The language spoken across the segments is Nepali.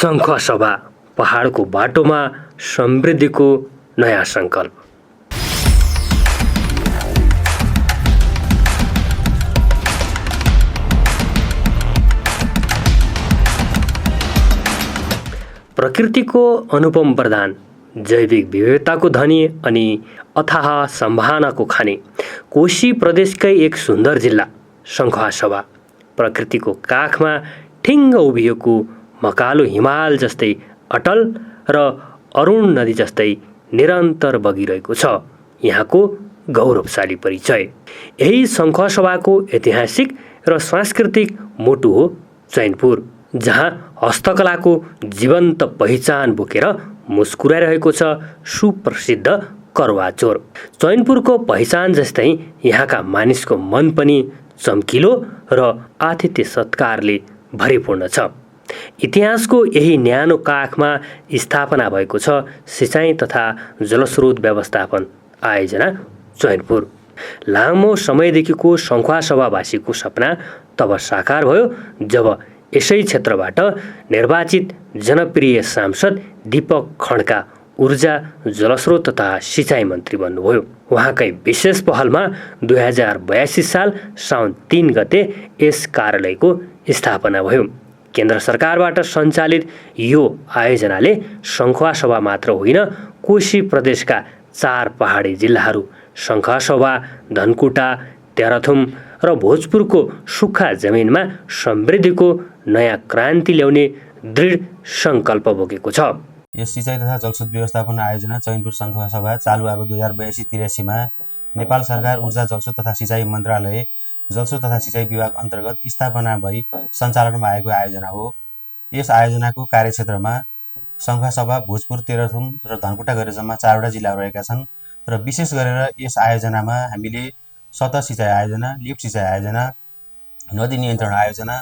शङ्खसभा पहाडको बाटोमा समृद्धिको नयाँ सङ्कल्प। प्रकृतिको अनुपम वरदान, जैविक विविधताको धनी अनि अथाह सम्भावनाको खानी कोशी प्रदेशकै एक सुन्दर जिल्ला शङ्खसभा प्रकृतिको काखमा ठिङ्ग उभिएको मकालो हिमाल जस्तै अटल र अरुण नदी जस्तै निरन्तर बगिरहेको छ यहाँको गौरवशाली परिचय। यही शङ्खसभाको ऐतिहासिक र सांस्कृतिक मोटु हो चैनपुर, जहाँ हस्तकलाको जीवन्त पहिचान बोकेर मुस्कुराइरहेको छ सुप्रसिद्ध करवा चोर। चैनपुरको पहिचान जस्तै यहाँका मानिसको मन पनि चम्किलो र आतिथ्य सत्कारले भरिपूर्ण छ। इतिहासको यही न्यानो काखमा स्थापना भएको छ सिँचाइ तथा जलस्रोत व्यवस्थापन आयोजना चैनपुर। लामो समयदेखिको शङ्खसभावासीको सपना तब साकार भयो जब यसै क्षेत्रबाट निर्वाचित जनप्रिय सांसद दीपक खड्का ऊर्जा जलस्रोत तथा सिँचाइ मन्त्री बन्नुभयो। उहाँकै विशेष पहलमा 2082 साल साउन 3 गते यस कार्यालयको स्थापना भयो। केन्द्र सरकारबाट सञ्चालित यो आयोजनाले शङ्खसभा मात्र होइन, कोशी प्रदेशका 4 पहाडी जिल्लाहरू शङ्खसभा, धनकुटा, तेह्रथुम र भोजपुरको सुक्खा जमिनमा समृद्धिको नयाँ क्रान्ति ल्याउने दृढ सङ्कल्प बोकेको छ। यस सिँचाइ तथा जलस्रोत व्यवस्थापन आयोजना चैनपुर शङ्खसभा चालु अब 2082-83 मा नेपाल सरकार ऊर्जा जलस्रोत तथा सिँचाइ मन्त्रालय जलस्रोत तथा सिँचाइ विभाग अन्तर्गत स्थापना भई सञ्चालनमा आएको आयोजना हो। यस आयोजनाको कार्यक्षेत्रमा शङ्खसभा, भोजपुर, तेह्रथुम र धनकुटा गरेर जम्मा 4वटा जिल्लाहरू रहेका छन् र विशेष गरेर यस आयोजनामा हामीले सतह सिँचाइ आयोजना, लिफ्ट सिँचाइ आयोजना, नदी नियन्त्रण आयोजना,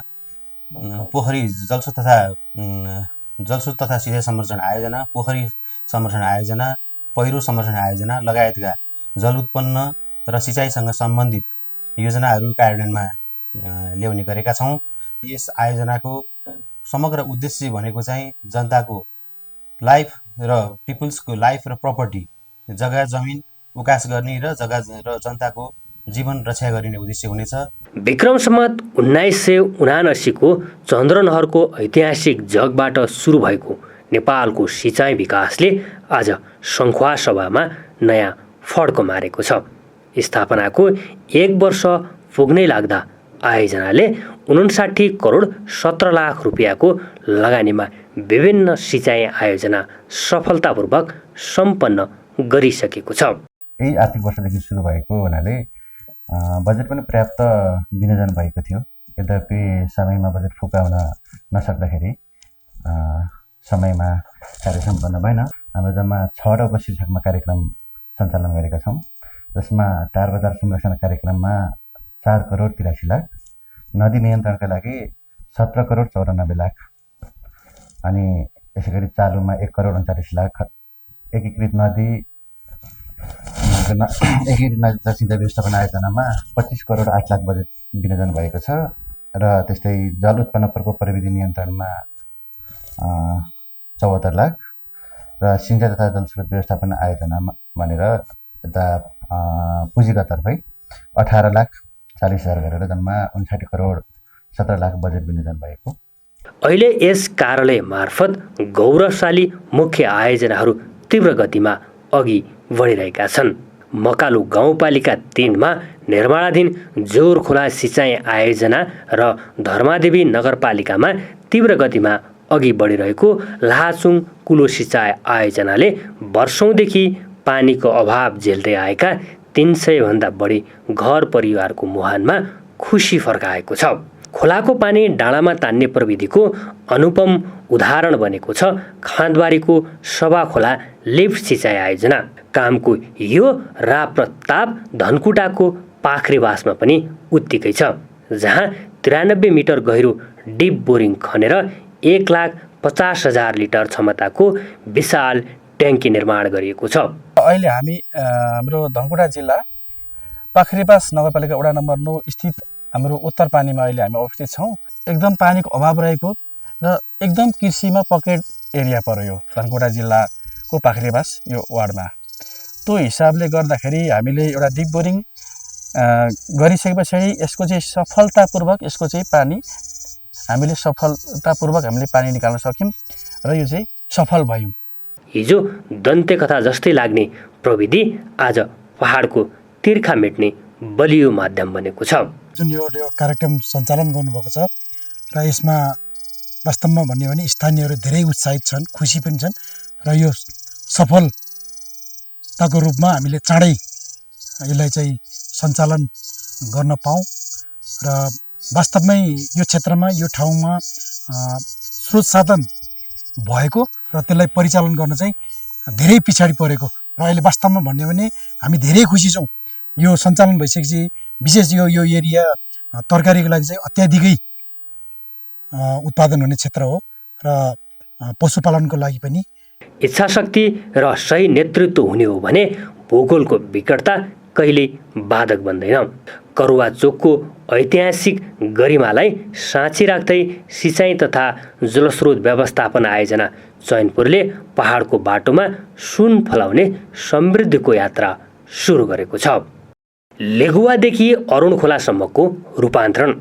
पोखरी जलस्रोत तथा सिँचाइ संरक्षण आयोजना, पोखरी संरक्षण आयोजना, पहिरो संरक्षण आयोजना लगायतका जल उत्पन्न र सिँचाइसँग सम्बन्धित योजनाहरू कार्यान्वयनमा ल्याउने गरेका छौँ। यस आयोजनाको समग्र उद्देश्य भनेको चाहिँ जनताको लाइफ र पिपुल्सको लाइफ र प्रपर्टी, जग्गा जमिन उकास गर्ने र जग्गा र जनताको जीवन रक्षा गरिने उद्देश्य हुनेछ। विक्रम सम्वत 1979 को चन्द्रनहरको ऐतिहासिक जगबाट सुरु भएको नेपालको सिँचाइ विकासले आज शङ्खसभामा नयाँ फड्को मारेको छ। स्थापनाको 1 वर्ष पुग्नै लाग्दा आयोजनाले 59 करोड 17 लाख रुपियाँको लगानीमा विभिन्न सिँचाइ आयोजना सफलतापूर्वक सम्पन्न गरिसकेको छ। यही आर्थिक वर्षदेखि सुरु भएको हुनाले बजेट पनि पर्याप्त विनियोजन भएको थियो। यद्यपि समयमा बजेट फुकाउन नसक्दाखेरि समयमा कार्य सम्पन्न भएन। हाम्रो जम्मा 6वटा उपशीर्षकमा कार्यक्रम सञ्चालन गरेका छौँ, जसमा टार बजार संरक्षण कार्यक्रममा 4 करोड 83 लाख, नदी नियन्त्रणका लागि 17 करोड 94 लाख, अनि यसै गरी चालुमा 1 करोड 39 लाख, एकीकृत नदी सिँचाइ व्यवस्थापन आयोजनामा 25 करोड 8 लाख बजेट विनियोजन भएको छ र त्यस्तै जल उत्पन्न प्रकोप प्रविधि नियन्त्रणमा 74 लाख र सिँचाइ तथा जलस्रोत व्यवस्थापन आयोजनामा भनेर यता पुँजीका तर्फै 18 लाख 40 हजार गरेर जम्मा 59 करोड 17 लाख बजेट विनियोजन भएको। अहिले यस कार्यालय मार्फत गौरवशाली मुख्य आयोजनाहरू तीव्र गतिमा अघि बढिरहेका छन्। मकालु गाउँपालिका 3 मा निर्माणाधीन जोर खोला सिँचाइ आयोजना र धर्मादेवी नगरपालिकामा तीव्र गतिमा अघि बढिरहेको लाहाचुङ कुलो सिँचाइ आयोजनाले वर्षौँदेखि पानीको अभाव झेल्दै आएका 300 भन्दा बढी घर परिवारको मुहानमा खुसी फर्काएको छ। खोलाको पानी डाँडामा तान्ने प्रविधिको अनुपम उदाहरण बनेको छ खाँदबारीको सभा खोला लिफ्ट सिँचाइ आयोजना। कामको यो राप्रताप धनकुटाको पाखरीवासमा पनि उत्तिकै छ, जहाँ 93 मिटर गहिरो डिप बोरिङ खनेर 1,50,000 लिटर क्षमताको विशाल ट्याङ्की निर्माण गरिएको छ। अहिले हामी हाम्रो धनकुटा जिल्ला पाखरीवास नगरपालिका वडा नम्बर 9 स्थित हाम्रो उत्तर पानीमा अहिले हामी अवस्थित छौँ। एकदम पानीको अभाव रहेको र एकदम कृषिमा पकेट एरिया पर्यो यो धनकुटा जिल्लाको पाखरीबास यो वार्डमा। त्यो हिसाबले गर्दाखेरि हामीले एउटा डिप बोरिङ गरिसके पछाडि यसको चाहिँ सफलतापूर्वक यसको चाहिँ पानी निकाल्न सक्यौँ र यो चाहिँ सफल भयौँ। हिजो दन्ते कथा जस्तै लाग्ने प्रविधि आज पहाडको तिर्खा मेट्ने बलियो माध्यम बनेको छ। जुन यो कार्यक्रम सञ्चालन गर्नुभएको छ र यसमा वास्तवमा भन्यो भने स्थानीयहरू धेरै उत्साहित छन्, खुसी पनि छन् र यो सफलताको रूपमा हामीले चाँडै यसलाई चाहिँ सञ्चालन गर्न पाऊँ र वास्तवमै यो क्षेत्रमा यो ठाउँमा स्रोत साधन भएको र त्यसलाई परिचालन गर्न चाहिँ धेरै पछाडि परेको र अहिले वास्तवमा भन्यो भने हामी धेरै खुसी छौँ। यो सञ्चालन भइसकेपछि विशेष यो एरिया तरकारीको लागि चाहिँ अत्याधिकै उत्पादन हुने क्षेत्र हो र पशुपालनको लागि पनि। इच्छाशक्ति र सही नेतृत्व हुने हो भने भूगोलको विकटता कहिल्यै बाधक बन्दैन। करुवा चोकको ऐतिहासिक गरिमालाई साँची राख्दै सिँचाइ तथा जलस्रोत व्यवस्थापन आयोजना चैनपुरले पहाडको बाटोमा सुन फलाउने समृद्धिको यात्रा सुरु गरेको छ। लेगुवादेखि अरुण खोलासम्मको रूपान्तरण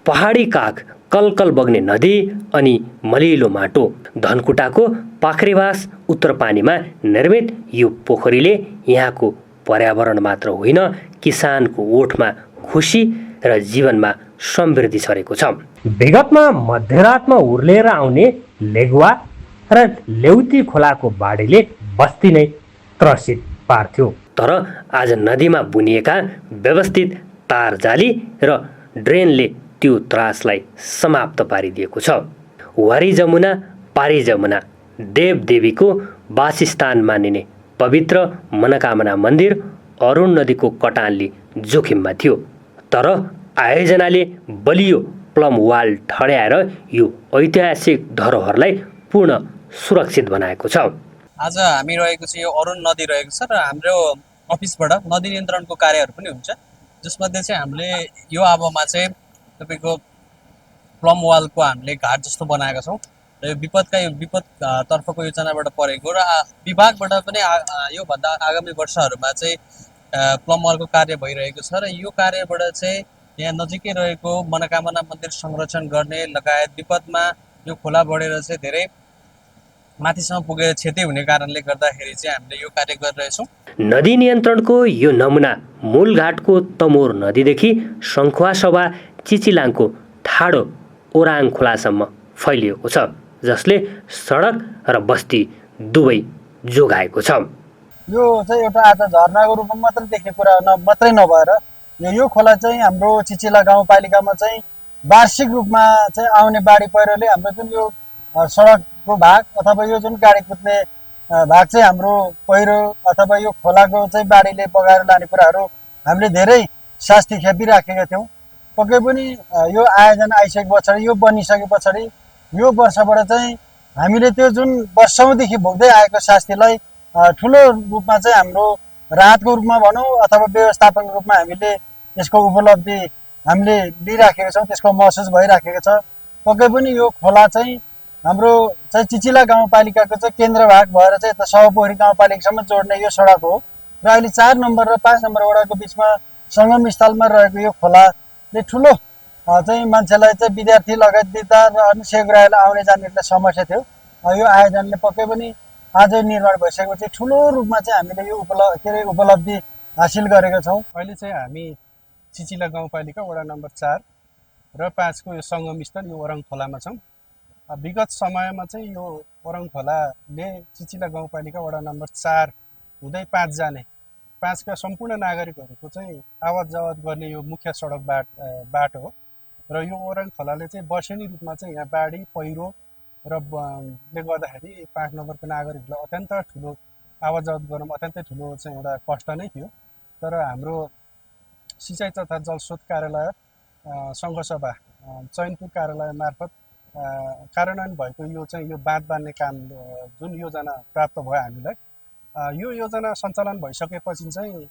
पहाडी काग, कलकल बग्ने नदी अनि मलिलो माटो, धनकुटाको पाखरीबास उत्तर पानीमा निर्मित यो पोखरीले यहाँको पर्यावरण मात्र होइन, किसानको ओठमा खुसी र जीवनमा समृद्धि छरेको छ। विगतमा मध्यरातमा उर्लेर आउने लेगुवा र लेउती खोलाको बाढीले बस्ती नै त्रसित पार्थ्यो, तर आज नदीमा बुनिएका व्यवस्थित तार जाली र ड्रेनले त्यो त्रासलाई समाप्त पारिदिएको छ। वारी जमुना, पारी जमुना, देवदेवीको वासस्थान मानिने पवित्र मनोकामना मन्दिर अरुण नदीको कटानले जोखिममा थियो, तर आयोजनाले बलियो प्लम वाल ठड्याएर यो ऐतिहासिक धरोहरलाई पूर्ण सुरक्षित बनाएको छ। आज हामी रहेको चाहिँ यो अरुण नदी रहेको छ र हाम्रो अफिसबाट नदी नियन्त्रणको कार्यहरू पनि हुन्छ, जसमध्ये चाहिँ हामीले यो आबोमा चाहिँ तपाईँको प्लम वालको हामीले घाट जस्तो बनाएका छौँ र यो विपद तर्फको योजनाबाट परेको र विभागबाट पनि योभन्दा आगामी वर्षहरूमा चाहिँ प्लम वालको कार्य भइरहेको छ र यो कार्यबाट चाहिँ यहाँ नजिकै रहेको मनोकामना मन्दिर संरक्षण गर्ने लगायत विपदमा यो खोला बढेर चाहिँ धेरै माथिसम्म पुगेर क्षति हुने कारणले गर्दाखेरि चाहिँ हामीले यो कार्य गरिरहेछौँ। नदी नियन्त्रणको यो नमुना मूलघाटको तमोर नदीदेखि सङ्खुवासभा चिचिलाङको ठाडो ओराङ खोलासम्म फैलिएको छ, जसले सडक र बस्ती दुवै जोगाएको छ। यो चाहिँ एउटा आज झरनाको रूपमा मात्रै देख्ने कुरा मात्रै नभएर यो खोला चाहिँ हाम्रो चिचिला गाउँपालिकामा चाहिँ वार्षिक रूपमा चाहिँ आउने बाढी पहिरोले हाम्रो जुन यो सडकको भाग अथवा यो जुन गाडी कुद्ने भाग चाहिँ हाम्रो पहिरो अथवा यो खोलाको चाहिँ बाढीले बगाएर लाने कुराहरू हामीले धेरै शास्ति खेपिराखेका थियौँ। पक्कै पनि यो आयोजना आइसके पछाडि, यो बनिसके पछाडि यो वर्षबाट चाहिँ हामीले त्यो जुन वर्षौँदेखि भोग्दै आएको शास्तिलाई ठुलो रूपमा चाहिँ हाम्रो राहतको रूपमा भनौँ अथवा व्यवस्थापनको रूपमा हामीले यसको उपलब्धि हामीले लिइराखेका छौँ, त्यसको महसुस भइराखेको छ। पक्कै पनि यो खोला चाहिँ हाम्रो चाहिँ चिचिला गाउँपालिकाको चाहिँ केन्द्र भाग भएर चाहिँ यता सौपोखरी गाउँपालिकासम्म जोड्ने यो सडक हो र अहिले 4 नम्बर र 5 नम्बर वडाको बिचमा सङ्गम स्थलमा रहेको यो खोलाले ठुलो चाहिँ मान्छेलाई चाहिँ विद्यार्थी लगायत वृद्ध र अन्य सेवाग्राहीलाई आउने जानेलाई समस्या थियो। यो आयोजनले पक्कै पनि आज निर्माण भइसकेपछि ठुलो रूपमा चाहिँ हामीले यो उपलब्धि हासिल गरेका छौँ। अहिले चाहिँ हामी चिचिला गाउँपालिका वडा नम्बर 4 र 5 को यो सङ्गम स्थल यो ओराङ खोलामा छौँ। विगत समयमा चाहिँ यो ओराङ खोलाले चिचिला गाउँपालिका वडा नम्बर 4 हुँदै 5 जाने 5 का सम्पूर्ण नागरिकहरूको चाहिँ आवत जावत गर्ने यो मुख्य सडक बाटो हो र यो ओराङ खोलाले चाहिँ वर्षेनी रूपमा चाहिँ यहाँ बाढी पहिरो र ले गर्दाखेरि 5 नम्बरको नागरिकलाई अत्यन्त ठुलो आवत जावत गर्न अत्यन्तै ठुलो चाहिँ एउटा कष्ट नै थियो। तर हाम्रो सिँचाइ तथा जलस्रोत कार्यालय सङ्घसभा चैनपुर कार्यालय मार्फत कार्यान्वयन भएको यो चाहिँ यो बाँध बाँध्ने काम जुन योजना प्राप्त भयो हामीलाई, यो योजना सञ्चालन भइसकेपछि चाहिँ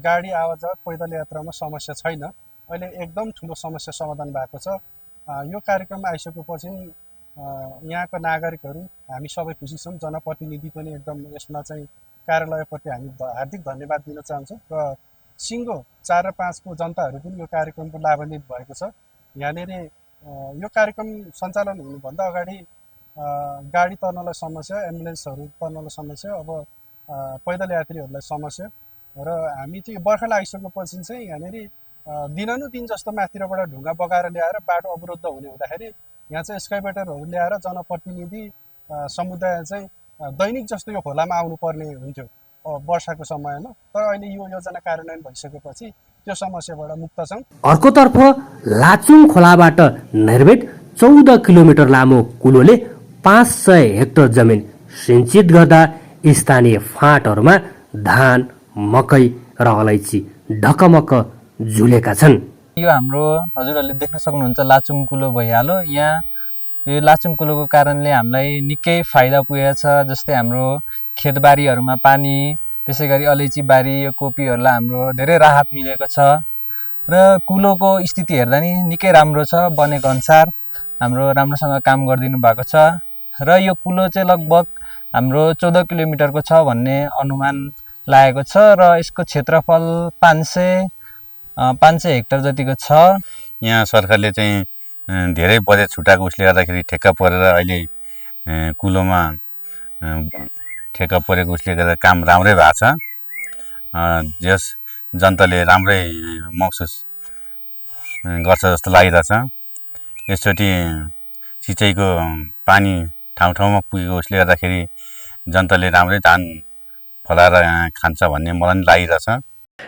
गाडी आवाजात पैदल यात्रामा समस्या छैन। अहिले एकदम ठुलो समस्या समाधान भएको छ। यो कार्यक्रम आइसकेपछि यहाँका नागरिकहरू हामी सबै खुसी छौँ। जनप्रतिनिधि पनि एकदम यसमा चाहिँ कार्यालयप्रति हामी हार्दिक धन्यवाद दिन चाहन्छौँ र सिङ्गो 4 र 5 को जनताहरू पनि यो कार्यक्रमको लाभान्वित भएको छ। यहाँनिर यो कार्यक्रम सञ्चालन हुनुभन्दा अगाडि गाडी तर्नलाई समस्या, एम्बुलेन्सहरू तर्नलाई समस्या, अब पैदल यात्रीहरूलाई समस्या र हामी चाहिँ बर्खा लागिसकेपछि चाहिँ यहाँनिर दिनानुदिन जस्तो माथिबाट ढुङ्गा बगाएर ल्याएर बाटो अवरुद्ध हुने हुँदाखेरि यहाँ चाहिँ एक्सकाभेटरहरू ल्याएर जनप्रतिनिधि समुदाय चाहिँ दैनिक जस्तो यो खोलामा आउनुपर्ने हुन्थ्यो वर्षाको समयमा। तर अहिले यो योजना कार्यान्वयन भइसकेपछि त्यो समस्याबाट मुक्त छौँ। अर्कोतर्फ लाचुङ खोलाबाट निर्मित 14 किलोमिटर लामो कुलोले 500 हेक्टर जमिन सिंचित गर्दा स्थानीय फाँटहरूमा धान, मकै र अलैँची ढकमक झुलेका छन्। यो हाम्रो हजुरहरूले देख्न सक्नुहुन्छ लाचुङ कुलो भइहाल्यो। यहाँ यो लाचुङ कुलोको कारणले हामीलाई निकै फाइदा पुगेको छ। जस्तै हाम्रो खेतबारीहरूमा पानी, त्यसै गरी अलैँची बारी, यो कोपीहरूलाई हाम्रो धेरै राहत मिलेको छ र कुलोको स्थिति हेर्दा नि निकै राम्रो छ। बनेको अनुसार हाम्रो राम्रोसँग काम गरिदिनु भएको छ र यो कुलो चाहिँ लगभग हाम्रो 14 किलोमिटरको छ भन्ने अनुमान लागेको छ र यसको क्षेत्रफल 500 हेक्टर जतिको छ। यहाँ सरकारले चाहिँ धेरै बजेट छुटाएको उसले गर्दाखेरि ठेक्का परेर अहिले कुलोमा ठेक्का परेको उसले गर्दा काम राम्रै भएको छ। जस जनताले राम्रै महसुस गर्छ जस्तो लागिरहेछ। यसचोटि सिँचाइको पानी ठाउँ ठाउँमा पुगेको उसले गर्दाखेरि जनताले राम्रै धान फलाएर खान्छ भन्ने मलाई पनि लागिरहेछ।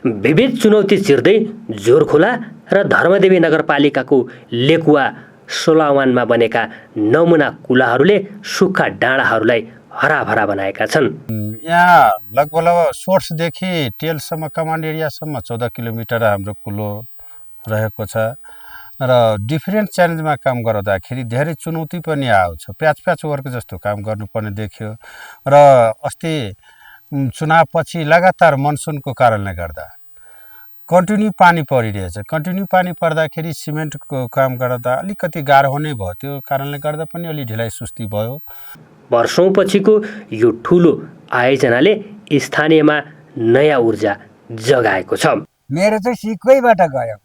विविध चुनौती चिर्दै जोरखोला र धर्मदेवी नगरपालिकाको लेकुवा सोलावानमा बनेका नमुना कुलाहरूले सुक्खा डाँडाहरूलाई हराभरा बनाएका छन्। यहाँ लगभग सोर्सदेखि टेलसम्म कमान्ड एरियासम्म 14 किलोमिटर हाम्रो कुलो रहेको छ र डिफ्रेन्ट च्यालेन्जमा काम गर्दाखेरि धेरै चुनौती पनि आउँछ। प्याच वर्क जस्तो काम गर्नुपर्ने देखियो र अस्ति चुनावपछि लगातार मनसुनको कारणले गर्दा कन्टिन्यू पानी परिरहेछ। कन्टिन्यू पानी पर्दाखेरि सिमेन्टको काम गर्दा अलिकति गाह्रो हुने भयो। त्यो कारणले गर्दा पनि अलि ढिलाइ सुस्ती भयो। वर्षौँपछिको यो ठुलो आयोजनाले स्थानीयमा नयाँ ऊर्जा जगाएको छ। मेरो चाहिँ सिक्कैबाट गयो,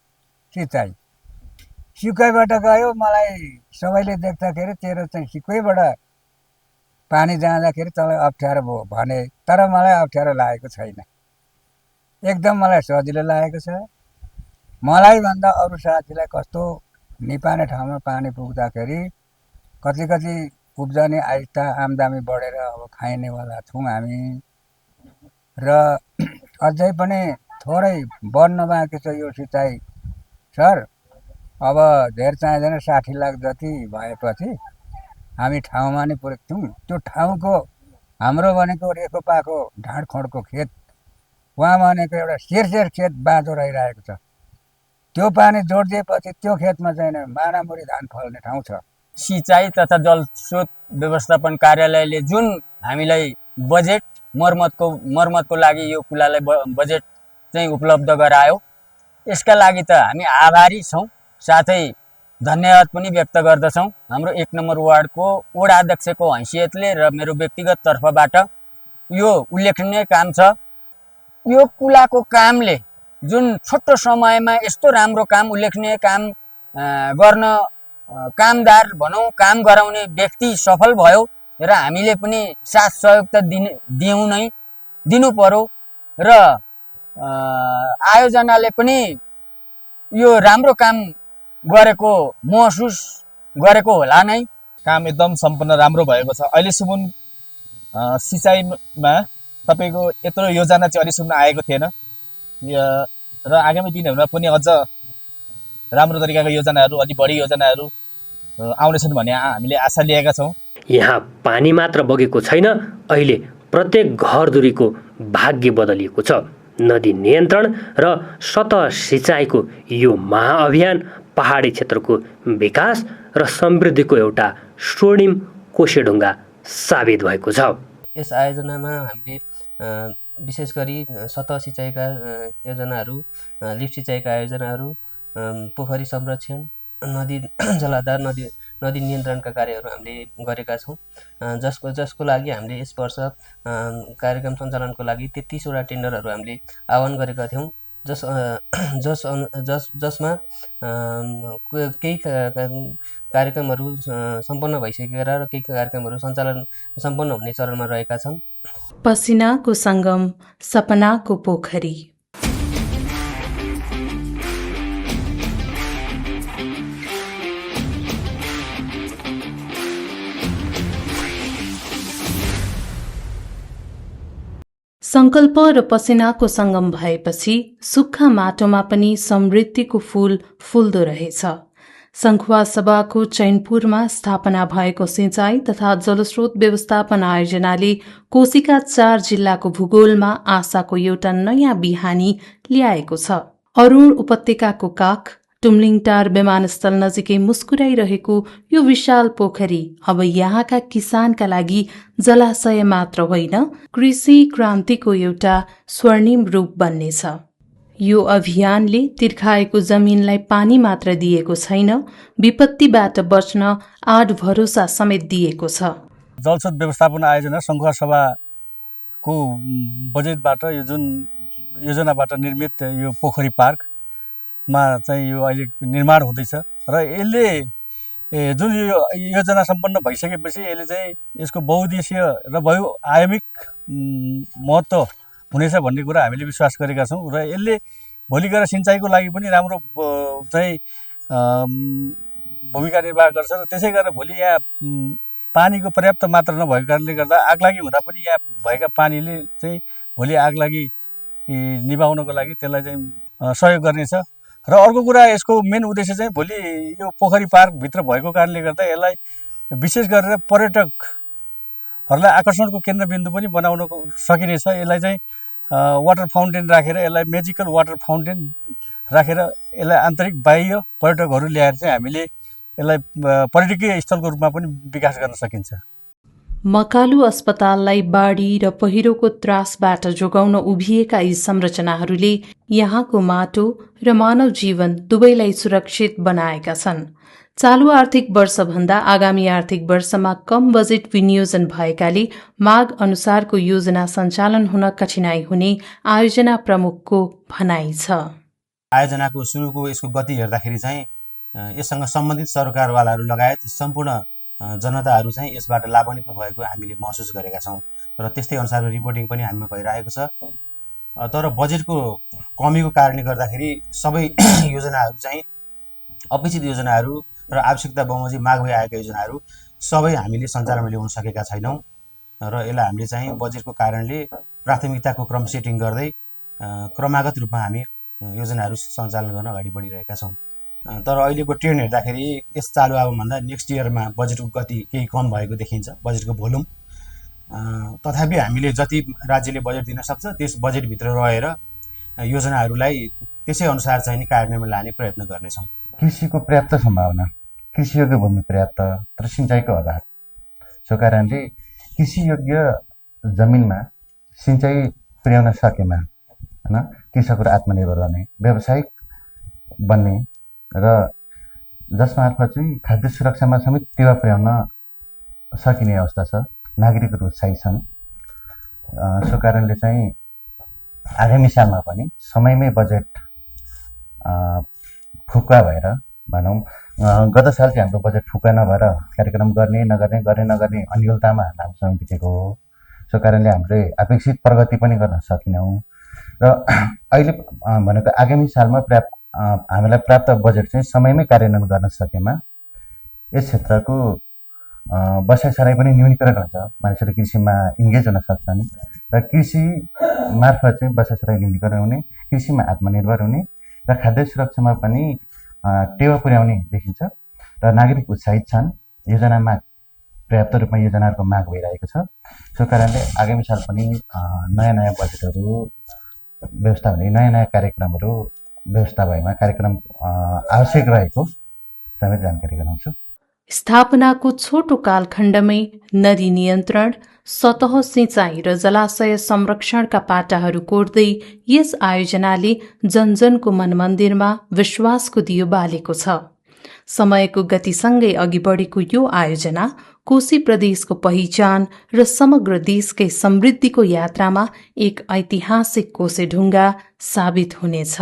सिक्कैबाट गयो। मलाई सबैले देख्दाखेरि तेरो चाहिँ सिक्कैबाट पानी जाँदाखेरि तँलाई अप्ठ्यारो भयो भने, तर मलाई अप्ठ्यारो लागेको छैन। एकदम मलाई सजिलो लागेको छ। मलाई भन्दा अरू साथीलाई कस्तो निपाने ठाउँमा पानी पुग्दाखेरि कति उब्जनी आइस्ता आमदामी बढेर अब खाइनेवाला छौँ हामी। र अझै पनि थोरै बढ्न बाँकी छ यो सिँचाइ सर। अब धेर चाहिँदैन, 60 लाख जति भएपछि हामी ठाउँमा नै पुगेको छौँ। त्यो ठाउँको हाम्रो भनेको रेखोपाको ढाँडखोँडको खेत, उहाँ भनेको एउटा शेर खेत बाँझो रहिरहेको छ। त्यो पानी जोडिदिएपछि त्यो खेतमा चाहिँ मारामुरी धान फल्ने ठाउँ छ। सिँचाइ तथा जलस्रोत व्यवस्थापन कार्यालयले जुन हामीलाई बजेट मर्मतको लागि यो कुलालाई बजेट चाहिँ उपलब्ध गरायो, यसका लागि त हामी आभारी छौँ। साथै धन्यवाद पनि व्यक्त गर्दछौँ हाम्रो 1 नम्बर वार्डको वडा अध्यक्षको हैसियतले र मेरो व्यक्तिगत तर्फबाट। यो उल्लेखनीय काम छ। यो कुलाको कामले जुन छोटो समयमा यस्तो राम्रो काम, उल्लेखनीय काम गर्न कामदार भनौँ, काम गराउने व्यक्ति सफल भयो र हामीले पनि साथ सहयोग त दिनु पर्यो र आयोजनाले पनि यो राम्रो काम गरेको महसुस गरेको होला नै। काम एकदम सम्पूर्ण राम्रो भएको छ। अहिलेसम्म सिँचाइमा तपाईँको यत्रो योजना चाहिँ अहिलेसम्म आएको थिएन र आगामी दिनहरूमा पनि अझ राम्रो तरिकाको योजनाहरू, अलि बढी योजनाहरू आउनेछन् भन्ने हामीले आशा लिएका छौँ। यहाँ पानी मात्र बगेको छैन, अहिले प्रत्येक घरधुरीको भाग्य बदलिएको छ। नदी नियन्त्रण र सतह सिँचाइको यो महाअभियान पहाडी क्षेत्रको विकास र समृद्धिको एउटा स्वर्णिम कोसेढुङ्गा साबित भएको छ। यस आयोजनामा हामीले विशेष गरी सतह सिँचाइका योजनाहरू, लिफ्ट सिँचाइका योजनाहरू, पोखरी संरक्षण, नदी जलाधार, नदी नियन्त्रणका कार्यहरू हामीले गरेका छौँ। जसको लागि हामीले यस वर्ष कार्यक्रम सञ्चालनको लागि 33 वटा टेन्डरहरू हामीले आह्वान गरेका थियौँ, जसमा केही कार्यक्रमहरू सम्पन्न भइसकेका र केही कार्यक्रमहरू सम्पन्न हुने चरणमा रहेका छन्। पसिनाको सङ्गम, सपनाको पोखरी। सङ्कल्प र पसिनाको सङ्गम भएपछि सुक्खा माटोमा पनि समृद्धिको फूल फुल्दो रहेछ। सङ्खुवा सभाको चैनपुरमा स्थापना भएको सिंचाई तथा जलस्रोत व्यवस्थापन आयोजनाले कोशीका 4 जिल्लाको भूगोलमा आशाको एउटा नयाँ बिहानी ल्याएको छ। अरूण उपत्यकाको काख टुम्लिङटार विमानस्थल नजिकै मुस्कुराइरहेको यो विशाल पोखरी अब यहाँका किसानका लागि जलाशय मात्र होइन, कृषि क्रान्तिको एउटा स्वर्णिम रूप बन्नेछ। यो अभियानले तिर्खाएको जमिनलाई पानी मात्र दिएको छैन, विपत्तिबाट बच्न आड भरोसा समेत दिएको छ। जलस्रोत व्यवस्थापन आयोजना सङ्खुवा सभाको बजेटबाट यो जुन योजनाबाट निर्मित यो पोखरी पार्कमा चाहिँ यो अहिले निर्माण हुँदैछ र यसले जुन यो योजना सम्पन्न भइसकेपछि यसले चाहिँ यसको बहुउद्देश्य र बहुआयामिक महत्त्व हुनेछ भन्ने कुरा हामीले विश्वास गरेका छौँ र यसले भोलि गएर सिँचाइको लागि पनि राम्रो चाहिँ भूमिका निर्वाह गर्छ र त्यसै गरेर भोलि यहाँ पानीको पर्याप्त मात्रा नभएको कारणले गर्दा आगलागी हुँदा पनि यहाँ भएका पानीले चाहिँ भोलि आगलागी निभाउनको लागि त्यसलाई चाहिँ सहयोग गर्नेछ। र अर्को कुरा यसको मेन उद्देश्य चाहिँ भोलि यो पोखरी पार्कभित्र भएको कारणले गर्दा यसलाई विशेष गरेर पर्यटकहरूलाई आकर्षणको केन्द्रबिन्दु पनि बनाउन सकिनेछ। यसलाई चाहिँ वाटर फाउन्टेन राखेर, यसलाई मेजिकल वाटर फाउन्टेन राखेर यसलाई आन्तरिक बाह्य पर्यटकहरू ल्याएर चाहिँ हामीले यसलाई पर्यटकीय स्थलको रूपमा पनि विकास गर्न सकिन्छ। मकालु अस्पताललाई बाढी र पहिरोको त्रासबाट जोगाउन उभिएका यी संरचनाहरूले यहाँको माटो र मानव जीवन दुवैलाई सुरक्षित बनाएका छन्। चालु आर्थिक वर्षभन्दा आगामी आर्थिक वर्षमा कम बजेट विनियोजन भएकाले माग अनुसारको योजना सञ्चालन हुन कठिनाई हुने आयोजना प्रमुखको भनाइ छ। आयोजनाको सुरुको यसको गति हेर्दाखेरि चाहिँ यससँग सम्बन्धित सरकारवालाहरू लगायत सम्पूर्ण जनताहरू चाहिँ यसबाट लाभान्वित भएको हामीले महसुस गरेका छौँ र त्यस्तै अनुसारको रिपोर्टिङ पनि हामीमा भइरहेको छ। तर बजेटको कमीको कारणले गर्दाखेरि सबै योजनाहरू चाहिँ अपेक्षित योजनाहरू र आवश्यकता बमोजिम माग भई आएका योजनाहरू सबै हामीले सञ्चालनमा ल्याउन सकेका छैनौँ र यसलाई हामीले चाहिँ बजेटको कारणले प्राथमिकताको क्रम सेटिङ गर्दै क्रमागत रूपमा हामी योजनाहरू सञ्चालन गर्न अगाडि बढिरहेका छौँ। तर अहिलेको ट्रेन्ड हेर्दाखेरि यस चालु आबोभन्दा नेक्स्ट इयरमा बजेटको गति केही कम भएको देखिन्छ, बजेटको भोल्युम। तथापि हामीले जति राज्यले बजेट दिन सक्छ त्यस बजेटभित्र रहेर योजनाहरूलाई त्यसै अनुसार चाहिँ नि कार्यान्वयनमा लाने प्रयत्न गर्नेछौँ। कृषिको पर्याप्त सम्भावना, कृषियोग्य भूमि पर्याप्त तर सिँचाइको अभाव, सो कारणले कृषियोग्य जमिनमा सिँचाइ पुर्याउन सकेमा होइन कृषकहरू आत्मनिर्भर बन्ने, व्यावसायिक बन्ने र जसमार्फत चाहिँ खाद्य सुरक्षामा समेत टेवा पुर्याउन सकिने अवस्था छ। नागरिकहरू उत्साही छन्। सो कारणले चाहिँ आगामी सालमा पनि समयमै बजेट फुक्का भएर भनौँ, गत साल चाहिँ हाम्रो बजेट फुक्का नभएर कार्यक्रम गर्ने नगर्ने अन्यलतामा लामो समय बितेको हो। सो कारणले हामीले अपेक्षित प्रगति पनि गर्न सकेनौँ र अहिले भनेको आगामी सालमा हामीलाई प्राप्त बजेट चाहिँ समयमै कार्यान्वयन गर्न सकेमा यस क्षेत्रको बसाइसराई पनि न्यूनीकरण हुन्छ, मानिसहरू कृषिमा इन्गेज हुन सक्छन् र कृषि मार्फत चाहिँ बसाइसराई न्यूनीकरण हुने, कृषिमा आत्मनिर्भर हुने र खाद्य सुरक्षामा पनि टेवा पुर्याउने देखिन्छ र नागरिक उत्साहित छन्। योजनामा पर्याप्त रूपमा योजनाहरूको माग भइरहेको छ। सो कारणले आगामी साल पनि नयाँ बजेटहरू व्यवस्था हुने, नयाँ कार्यक्रमहरू व्यवस्था भएमा कार्यक्रम आवश्यक रहेको समेत जानकारी गराउँछु। स्थापनाको छोटो कालखण्डमै नदी नियन्त्रण, सतह सिँचाइ र जलाशय संरक्षणका पाटाहरू कोर्दै यस आयोजनाले जनजनको मनमन्दिरमा विश्वासको दियो बालेको छ। समयको गतिसँगै अघि बढेको यो आयोजना कोशी प्रदेशको पहिचान र समग्र देशकै समृद्धिको यात्रामा एक ऐतिहासिक कोसेढुङ्गा साबित हुनेछ।